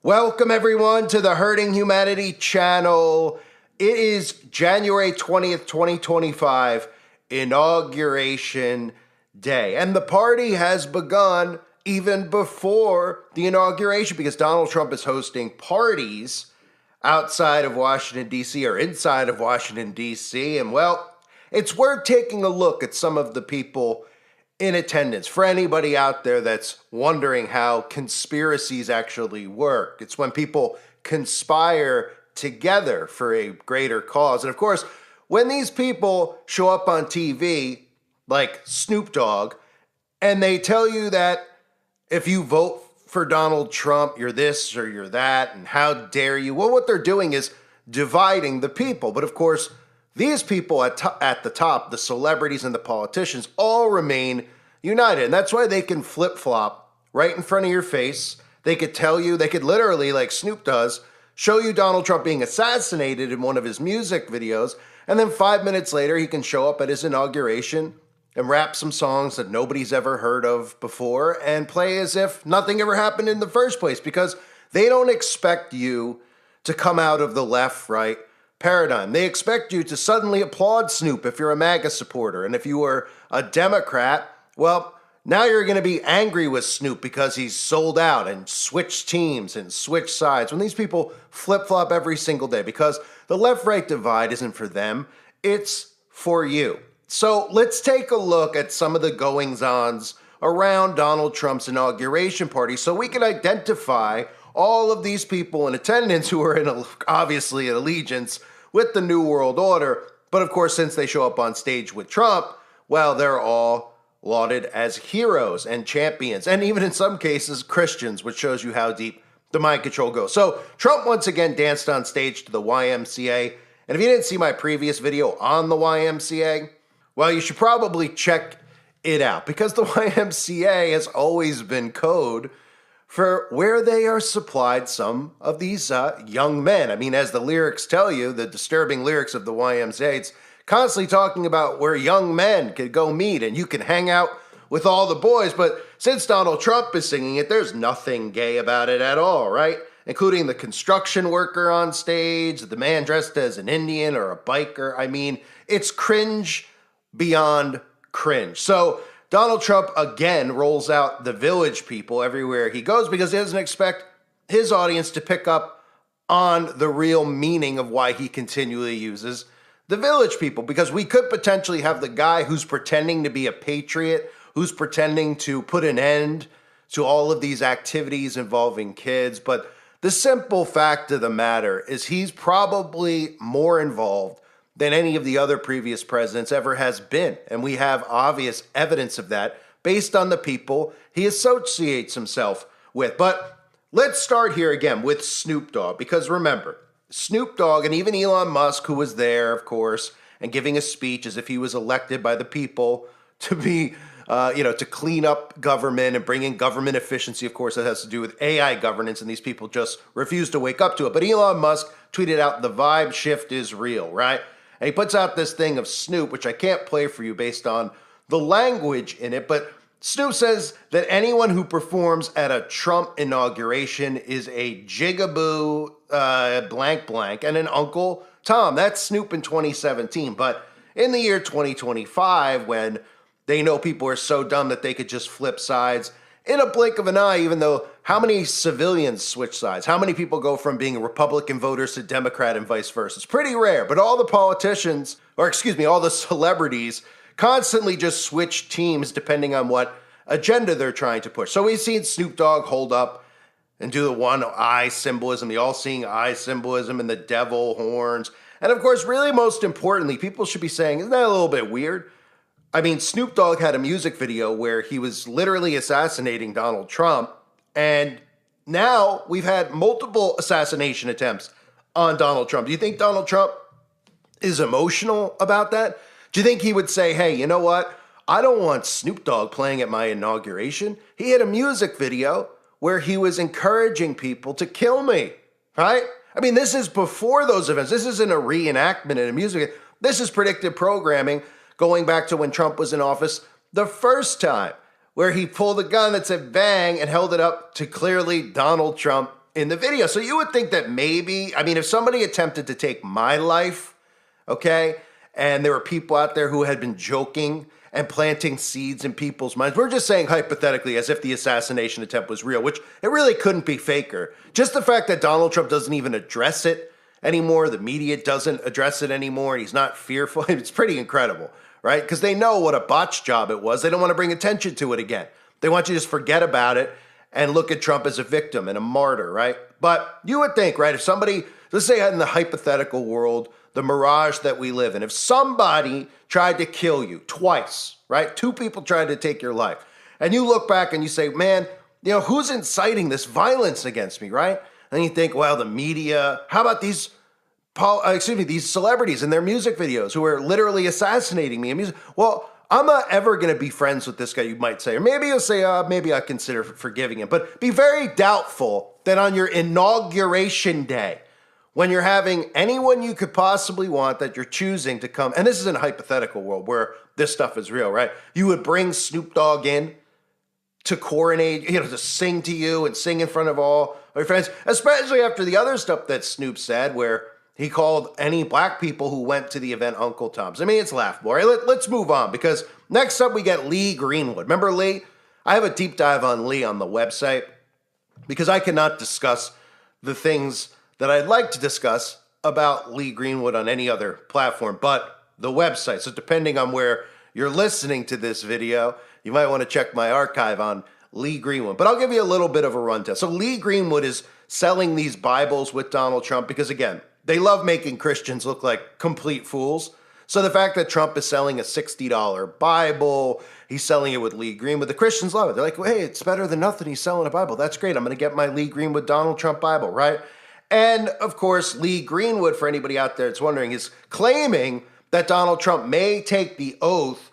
Welcome everyone to the Hurting Humanity channel. It is January 20th, 2025, Inauguration Day. And the party has begun even before the inauguration because Donald Trump is hosting parties outside of Washington, D.C. or inside of Washington, D.C. And well, it's worth taking a look at some of the people in attendance. For anybody out there that's wondering how conspiracies actually work, it's when people conspire together for a greater cause. And of course, when these people show up on TV, like Snoop Dogg, and they tell you that if you vote for Donald Trump, you're this or you're that, and how dare you? Well, what they're doing is dividing the people. But of course, these people at the top, the celebrities and the politicians, all remain united. And that's why they can flip-flop right in front of your face. They could tell you, they could literally, like Snoop does, show you Donald Trump being assassinated in one of his music videos, and then 5 minutes later, he can show up at his inauguration and rap some songs that nobody's ever heard of before and play as if nothing ever happened in the first place, because they don't expect you to come out of the left-right paradigm. They expect you to suddenly applaud Snoop if you're a MAGA supporter. And if you were a Democrat, well, now you're going to be angry with Snoop because he's sold out and switched teams and switched sides. When these people flip-flop every single day, because the left-right divide isn't for them, it's for you. So let's take a look at some of the goings-ons around Donald Trump's inauguration party so we can identify all of these people in attendance who are in obviously an allegiance with the New World Order. But of course, since they show up on stage with Trump, well, they're all lauded as heroes and champions, and even in some cases, Christians, which shows you how deep the mind control goes. So Trump once again danced on stage to the YMCA. And if you didn't see my previous video on the YMCA, well, you should probably check it out, because the YMCA has always been code for where they are supplied some of these young men. I mean, as the lyrics tell you, the disturbing lyrics of the YMCA, it's constantly talking about where young men could go meet and you can hang out with all the boys. But since Donald Trump is singing it, there's nothing gay about it at all, right? Including the construction worker on stage, the man dressed as an Indian or a biker. I mean, it's cringe beyond cringe. So Donald Trump again rolls out the village people everywhere he goes because he doesn't expect his audience to pick up on the real meaning of why he continually uses the village people. Because we could potentially have the guy who's pretending to be a patriot, who's pretending to put an end to all of these activities involving kids. But the simple fact of the matter is he's probably more involved than any of the other previous presidents ever has been. And we have obvious evidence of that based on the people he associates himself with. But let's start here again with Snoop Dogg, because remember, Snoop Dogg and even Elon Musk, who was there, of course, and giving a speech as if he was elected by the people to be, to clean up government and bring in government efficiency. Of course, that has to do with AI governance, and these people just refuse to wake up to it. But Elon Musk tweeted out, "The vibe shift is real," right? And he puts out this thing of Snoop, which I can't play for you based on the language in it, but Snoop says that anyone who performs at a Trump inauguration is a jigaboo blank blank and an Uncle Tom. That's Snoop in 2017. But in the year 2025, when they know people are so dumb that they could just flip sides in a blink of an eye, even though how many civilians switch sides? How many people go from being Republican voters to Democrat and vice versa? It's pretty rare, but all the politicians, all the celebrities constantly just switch teams depending on what agenda they're trying to push. So we've seen Snoop Dogg hold up and do the one eye symbolism, the all-seeing eye symbolism and the devil horns. And of course, really most importantly, people should be saying, isn't that a little bit weird? I mean, Snoop Dogg had a music video where he was literally assassinating Donald Trump, and now we've had multiple assassination attempts on Donald Trump. Do you think Donald Trump is emotional about that? Do you think he would say, hey, you know what? I don't want Snoop Dogg playing at my inauguration. He had a music video where he was encouraging people to kill me, right? I mean, this is before those events. This isn't a reenactment in a music. This is predictive programming going back to when Trump was in office the first time, where he pulled a gun that said bang and held it up to clearly Donald Trump in the video. So you would think that maybe, I mean, if somebody attempted to take my life, okay, and there were people out there who had been joking and planting seeds in people's minds. We're just saying hypothetically as if the assassination attempt was real, which it really couldn't be faker. Just the fact that Donald Trump doesn't even address it anymore, the media doesn't address it anymore, and he's not fearful, it's pretty incredible, right? Because they know what a botch job it was. They don't want to bring attention to it again. They want you to just forget about it and look at Trump as a victim and a martyr, right? But you would think, right, if somebody, let's say in the hypothetical world, the mirage that we live in, if somebody tried to kill you twice, right? Two people tried to take your life, and you look back and you say, man, you know, who's inciting this violence against me, right? And you think, well, the media, how about these celebrities and their music videos who are literally assassinating me in music? Well, I'm not ever going to be friends with this guy, you might say. Or maybe you'll say, maybe I consider forgiving him. But be very doubtful that on your inauguration day, when you're having anyone you could possibly want that you're choosing to come, and this is in a hypothetical world where this stuff is real, right? You would bring Snoop Dogg in to coronate, you know, to sing to you and sing in front of all your friends, especially after the other stuff that Snoop said where he called any black people who went to the event Uncle Toms. I mean, it's laughable. Right? Let's move on, because next up we get Lee Greenwood. Remember Lee? I have a deep dive on Lee on the website because I cannot discuss the things that I'd like to discuss about Lee Greenwood on any other platform but the website. So depending on where you're listening to this video, you might want to check my archive on Lee Greenwood. But I'll give you a little bit of a rundown. So Lee Greenwood is selling these Bibles with Donald Trump because, again, they love making Christians look like complete fools. So the fact that Trump is selling a $60 Bible, he's selling it with Lee Greenwood, the Christians love it. They're like, well, hey, it's better than nothing. He's selling a Bible. That's great. I'm going to get my Lee Greenwood Donald Trump Bible, right? And, of course, Lee Greenwood, for anybody out there that's wondering, is claiming that Donald Trump may take the oath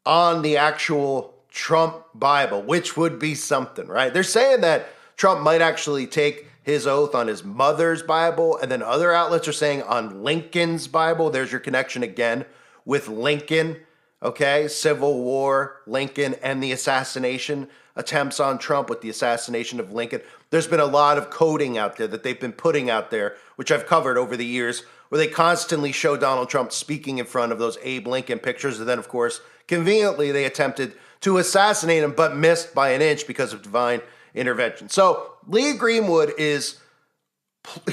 on the actual Trump Bible, which would be something, right? They're saying that Trump might actually take his oath on his mother's Bible, and then other outlets are saying on Lincoln's Bible. There's your connection again with Lincoln, okay? Civil War, Lincoln, and the assassination attempts on Trump with the assassination of Lincoln. There's been a lot of coding out there that they've been putting out there, which I've covered over the years, where they constantly show Donald Trump speaking in front of those Abe Lincoln pictures, and then, of course, conveniently, they attempted to assassinate him, but missed by an inch because of divine intervention. So Lee Greenwood is,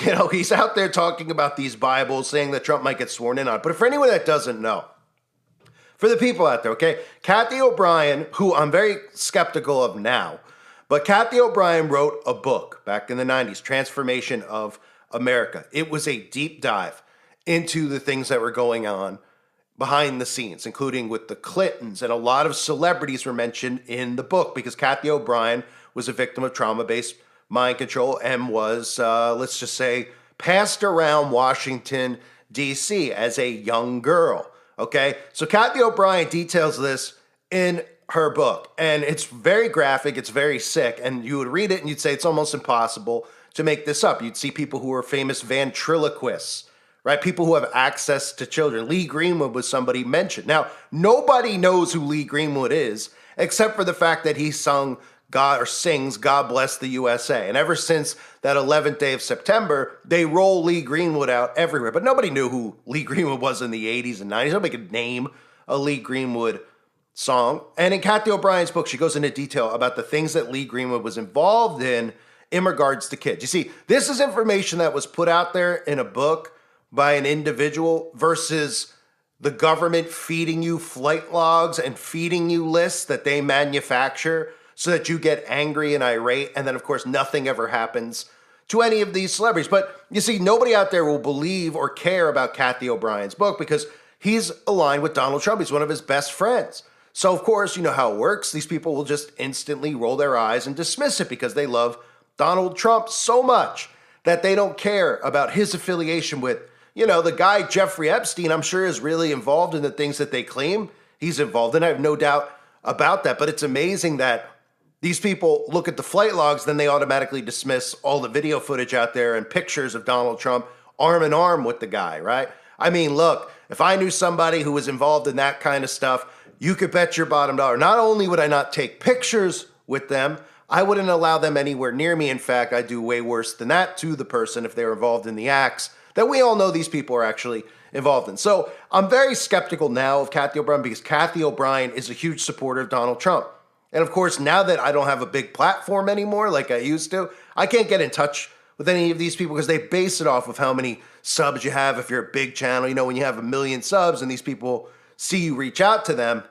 you know, he's out there talking about these Bibles, saying that Trump might get sworn in on. But for anyone that doesn't know, for the people out there, okay, Kathy O'Brien, who I'm very skeptical of now, but Kathy O'Brien wrote a book back in the 90s, Transformation of America. It was a deep dive into the things that were going on behind the scenes, including with the Clintons, and a lot of celebrities were mentioned in the book because Kathy O'Brien was a victim of trauma-based mind control and was, let's just say, passed around Washington, D.C. as a young girl, okay? So Kathy O'Brien details this in her book, and it's very graphic, it's very sick, and you would read it and you'd say it's almost impossible to make this up. You'd see people who are famous ventriloquists, right? People who have access to children. Lee Greenwood was somebody mentioned. Now, nobody knows who Lee Greenwood is except for the fact that he sings God Bless the USA. And ever since that 11th day of September, they roll Lee Greenwood out everywhere. But nobody knew who Lee Greenwood was in the 80s and 90s. Nobody could name a Lee Greenwood song. And in Kathy O'Brien's book, she goes into detail about the things that Lee Greenwood was involved in regards to kids. You see, this is information that was put out there in a book by an individual versus the government feeding you flight logs and feeding you lists that they manufacture so that you get angry and irate, and then, of course, nothing ever happens to any of these celebrities. But you see, nobody out there will believe or care about Kathy O'Brien's book because he's aligned with Donald Trump. He's one of his best friends. So, of course, you know how it works. These people will just instantly roll their eyes and dismiss it because they love Donald Trump so much that they don't care about his affiliation with, you know, the guy Jeffrey Epstein. I'm sure is really involved in the things that they claim he's involved in. I have no doubt about that. But it's amazing that these people look at the flight logs, then they automatically dismiss all the video footage out there and pictures of Donald Trump arm in arm with the guy, right? I mean, look, if I knew somebody who was involved in that kind of stuff, you could bet your bottom dollar. Not only would I not take pictures with them, I wouldn't allow them anywhere near me. In fact, I'd do way worse than that to the person if they're involved in the acts that we all know these people are actually involved in. So I'm very skeptical now of Cathy O'Brien because Cathy O'Brien is a huge supporter of Donald Trump. And of course, now that I don't have a big platform anymore like I used to, I can't get in touch with any of these people because they base it off of how many subs you have. If you're a big channel, you know, when you have 1 million subs and these people see you reach out to them,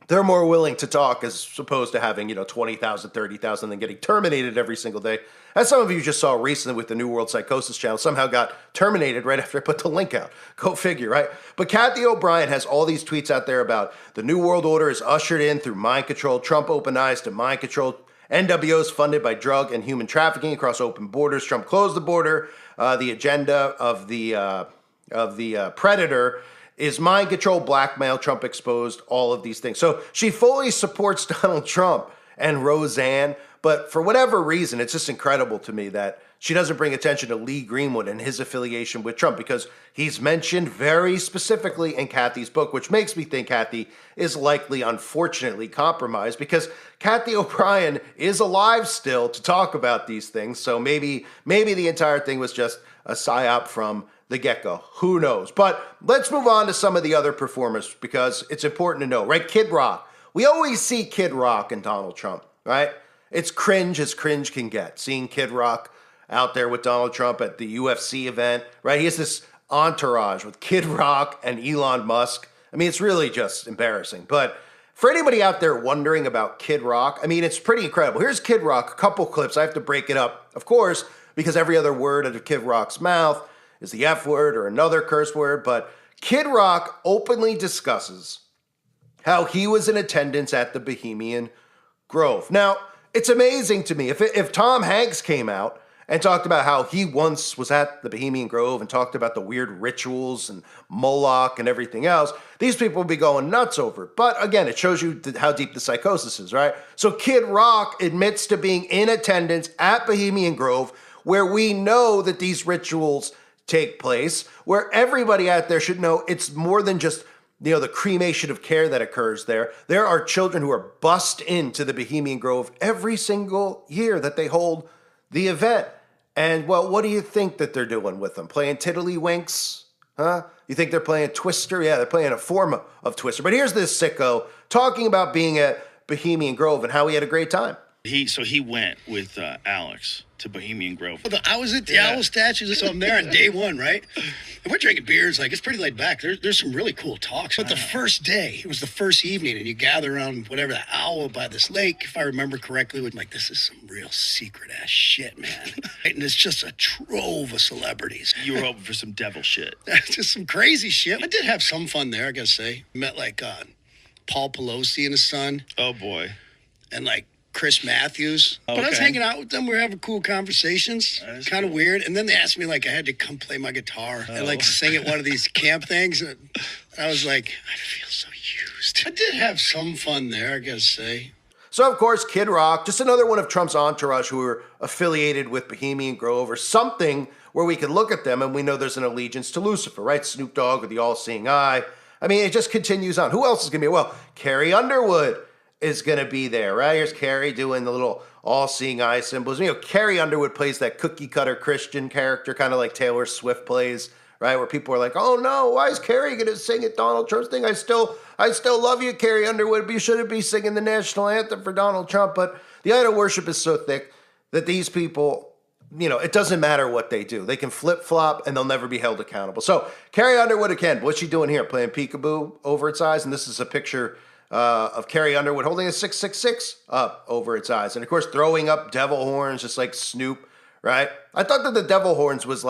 they're more willing to talk as opposed to having, 20,000, 30,000 and getting terminated every single day. As some of you just saw recently with the New World Psychosis channel, somehow got terminated right after I put the link out. Go figure, right? But Cathy O'Brien has all these tweets out there about the New World Order is ushered in through mind control, Trump opened eyes to mind control, NWOs funded by drug and human trafficking across open borders, Trump closed the border, the agenda of the predator is mind control, blackmail, Trump exposed, all of these things. So she fully supports Donald Trump and Roseanne, but for whatever reason, it's just incredible to me that she doesn't bring attention to Lee Greenwood and his affiliation with Trump because he's mentioned very specifically in Cathy's book, which makes me think Cathy is likely, unfortunately, compromised because Cathy O'Brien is alive still to talk about these things. So maybe the entire thing was just a psyop from the get-go. Who knows? But let's move on to some of the other performers because it's important to know, right? Kid Rock. We always see Kid Rock and Donald Trump, right? It's cringe as cringe can get, seeing Kid Rock out there with Donald Trump at the UFC event, right? He has this entourage with Kid Rock and Elon Musk. I mean, it's really just embarrassing. But for anybody out there wondering about Kid Rock, I mean, it's pretty incredible. Here's Kid Rock, a couple clips. I have to break it up, of course, because every other word out of Kid Rock's mouth is the F word or another curse word. But Kid Rock openly discusses how he was in attendance at the Bohemian Grove. Now, it's amazing to me. If Tom Hanks came out and talked about how he once was at the Bohemian Grove and talked about the weird rituals and Moloch and everything else, these people would be going nuts over it. But again, it shows you how deep the psychosis is, right? So Kid Rock admits to being in attendance at Bohemian Grove, where we know that these rituals take place, where everybody out there should know it's more than just the cremation of care that occurs there. There are children who are bussed into the Bohemian Grove every single year that they hold the event. And, well, what do you think that they're doing with them? Playing tiddlywinks? Huh? You think they're playing Twister? Yeah, they're playing a form of Twister. But here's this sicko talking about being at Bohemian Grove and how he had a great time. He went with Alex to Bohemian Grove. I was at the owl statues, so I'm there on day one, right? And we're drinking beers, it's pretty laid back. There's some really cool talks. But the first day, it was the first evening, and you gather around whatever, the owl by this lake, if I remember correctly, with this is some real secret ass shit, man. And it's just a trove of celebrities. You were hoping for some devil shit. Just some crazy shit. I did have some fun there, I gotta say. Met Paul Pelosi and his son. Oh boy. And Chris Matthews. Okay. But I was hanging out with them. We were having cool conversations. Kind of cool. Weird. And then they asked me, I had to come play my guitar and, sing at one of these camp things. And I was like, I feel so used. I did have some fun there, I gotta say. So, of course, Kid Rock, just another one of Trump's entourage who are affiliated with Bohemian Grove or something where we can look at them and we know there's an allegiance to Lucifer, right? Snoop Dogg with the all-seeing eye. I mean, it just continues on. Who else is going to be? Well, Carrie Underwood is going to be there, right? Here's Carrie doing the little all-seeing eye symbols. Carrie Underwood plays that cookie-cutter Christian character, kind of like Taylor Swift plays, right? Where people are like, oh no, why is Carrie going to sing at Donald Trump's thing? I still love you, Carrie Underwood, but you shouldn't be singing the national anthem for Donald Trump. But the idol worship is so thick that these people, it doesn't matter what they do. They can flip-flop and they'll never be held accountable. So Carrie Underwood, again, what's she doing here? Playing peekaboo over its eyes? And this is a picture of Carrie Underwood holding a 666 up over its eyes. And, of course, throwing up devil horns just like Snoop, right? I thought that the devil horns was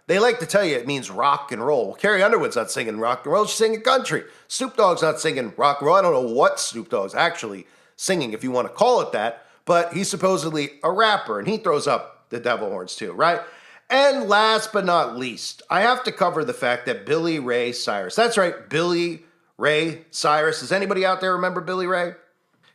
they like to tell you it means rock and roll. Well, Carrie Underwood's not singing rock and roll. She's singing country. Snoop Dogg's not singing rock and roll. I don't know what Snoop Dogg's actually singing, if you want to call it that. But he's supposedly a rapper, and he throws up the devil horns too, right? And last but not least, I have to cover the fact that Billy Ray Cyrus, that's right, Billy Ray Cyrus. Does anybody out there remember Billy Ray?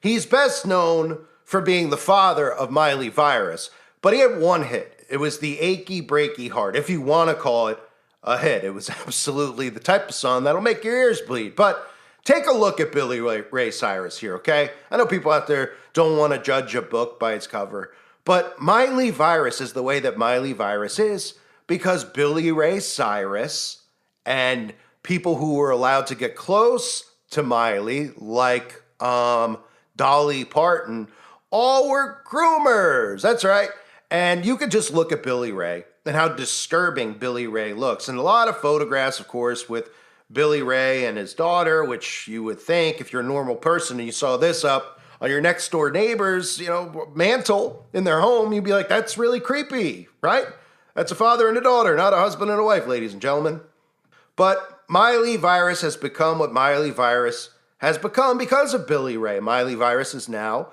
He's best known for being the father of Miley Virus, but he had one hit. It was the Achy Breaky Heart, if you want to call it a hit. It was absolutely the type of song that'll make your ears bleed. But take a look at Billy Ray Cyrus here, okay? I know people out there don't want to judge a book by its cover, but Miley Virus is the way that Miley Virus is because Billy Ray Cyrus and people who were allowed to get close to Miley, like Dolly Parton, all were groomers. That's right. And you could just look at Billy Ray and how disturbing Billy Ray looks. And a lot of photographs, of course, with Billy Ray and his daughter, which you would think if you're a normal person and you saw this up on your next door neighbor's, mantle in their home, you'd be like, that's really creepy, right? That's a father and a daughter, not a husband and a wife, ladies and gentlemen. But Miley Virus has become what Miley Virus has become because of Billy Ray. Miley Virus is now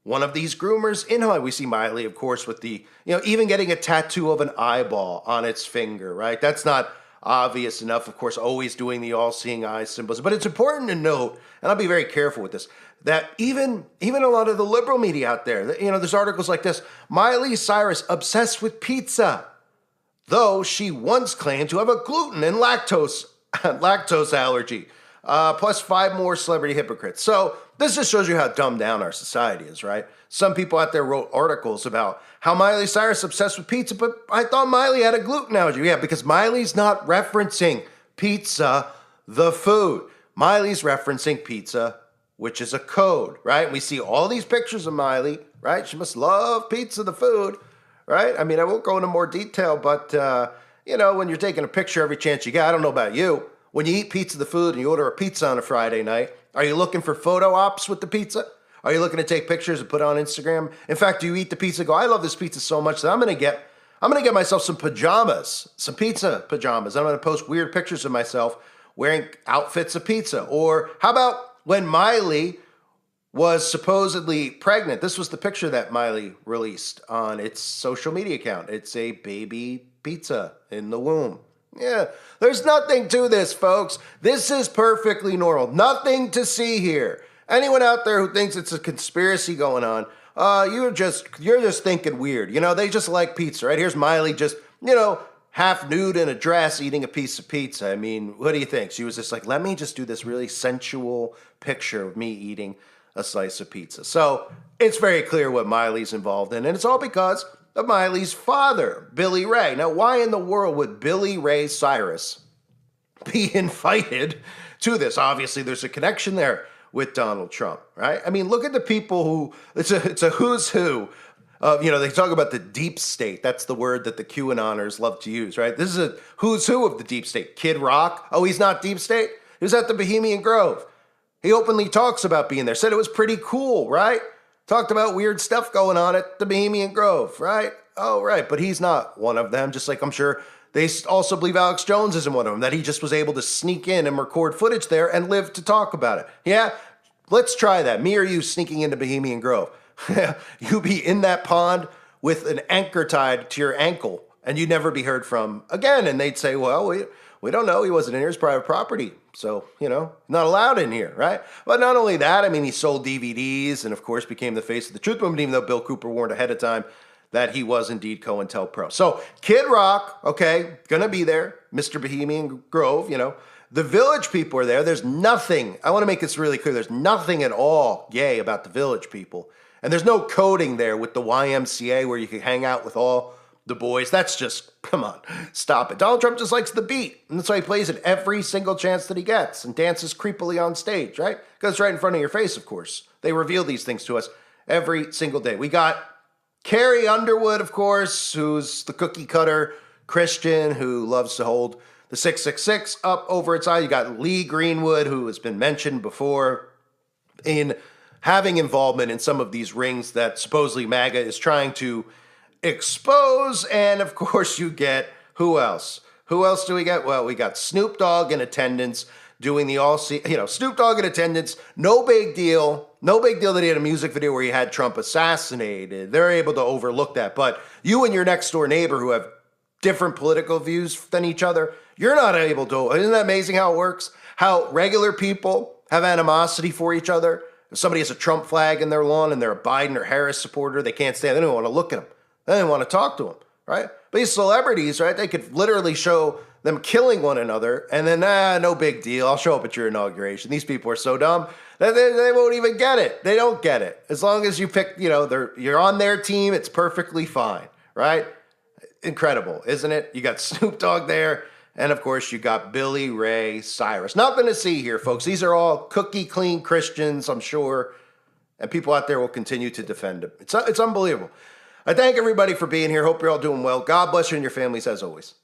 one of these groomers in Hollywood. We see Miley, of course, with the, even getting a tattoo of an eyeball on its finger, right? That's not obvious enough, of course, always doing the all-seeing eye symbols. But it's important to note, and I'll be very careful with this, that even a lot of the liberal media out there, there's articles like this, Miley Cyrus obsessed with pizza, though she once claimed to have a gluten and lactose allergy, plus 5 more celebrity hypocrites. So this just shows you how dumbed down our society is, right? Some people out there wrote articles about how Miley Cyrus is obsessed with pizza, but I thought Miley had a gluten allergy. Yeah, because Miley's not referencing pizza, the food. Miley's referencing pizza, which is a code, right? We see all these pictures of Miley, right? She must love pizza, the food, right? I mean, I won't go into more detail, but, when you're taking a picture every chance you get, I don't know about you, when you eat pizza, the food, and you order a pizza on a Friday night, are you looking for photo ops with the pizza? Are you looking to take pictures and put on Instagram? In fact, do you eat the pizza and go, I love this pizza so much that I'm going to get myself some pajamas, some pizza pajamas. I'm going to post weird pictures of myself wearing outfits of pizza. Or how about when Miley was supposedly pregnant? This was the picture that Miley released on its social media account. It's a baby pizza in the womb. Yeah, there's nothing to this, folks. This is perfectly normal. Nothing to see here. Anyone out there who thinks it's a conspiracy going on, you're just thinking weird. They just like pizza, right? Here's Miley just, half nude in a dress eating a piece of pizza. I mean, what do you think? She was just like, let me just do this really sensual picture of me eating a slice of pizza. So it's very clear what Miley's involved in, and it's all because of Miley's father, Billy Ray. Now, why in the world would Billy Ray Cyrus be invited to this? Obviously, there's a connection there with Donald Trump, right? I mean, look at the people who, it's a who's who of, they talk about the deep state. That's the word that the QAnoners love to use, right? This is a who's who of the deep state. Kid Rock, oh, he's not deep state? He was at the Bohemian Grove. He openly talks about being there, said it was pretty cool, right? Talked about weird stuff going on at the Bohemian Grove, right? Oh, right, but he's not one of them, just like I'm sure they also believe Alex Jones isn't one of them, that he just was able to sneak in and record footage there and live to talk about it. Yeah, let's try that. Me or you sneaking into Bohemian Grove. You be in that pond with an anchor tied to your ankle, and you'd never be heard from again. And they'd say, well, we don't know. He wasn't in here. It's private not allowed in here, right? But not only that, I mean, he sold DVDs and, of course, became the face of the truth movement, even though Bill Cooper warned ahead of time that he was indeed COINTELPRO. So Kid Rock, okay, gonna be there. Mr. Bohemian Grove, The Village people are there. There's nothing, I want to make this really clear, there's nothing at all gay about the Village people. And there's no coding there with the YMCA where you can hang out with all the boys. That's just, come on, stop it. Donald Trump just likes the beat. And that's why he plays it every single chance that he gets and dances creepily on stage, right? Because it's right in front of your face, of course. They reveal these things to us every single day. We got Carrie Underwood, of course, who's the cookie cutter Christian who loves to hold the 666 up over its eye. You got Lee Greenwood, who has been mentioned before in having involvement in some of these rings that supposedly MAGA is trying to expose. And of course you get, who else? Who else do we get? Well, we got Snoop Dogg in attendance doing the Snoop Dogg in attendance. No big deal. No big deal that he had a music video where he had Trump assassinated. They're able to overlook that. But you and your next door neighbor who have different political views than each other, you're not able to. Isn't that amazing how it works? How regular people have animosity for each other. If somebody has a Trump flag in their lawn and they're a Biden or Harris supporter, they can't stand. They don't want to look at him. They don't want to talk to him, right? But these celebrities, right? They could literally show them killing one another, and then, no big deal. I'll show up at your inauguration. These people are so dumb that they won't even get it. They don't get it. As long as you pick, you're on their team, it's perfectly fine, right? Incredible, isn't it? You got Snoop Dogg there, and of course you got Billy Ray Cyrus. Nothing to see here, folks. These are all cookie clean Christians, I'm sure, and people out there will continue to defend them. It's unbelievable. I thank everybody for being here. Hope you're all doing well. God bless you and your families as always.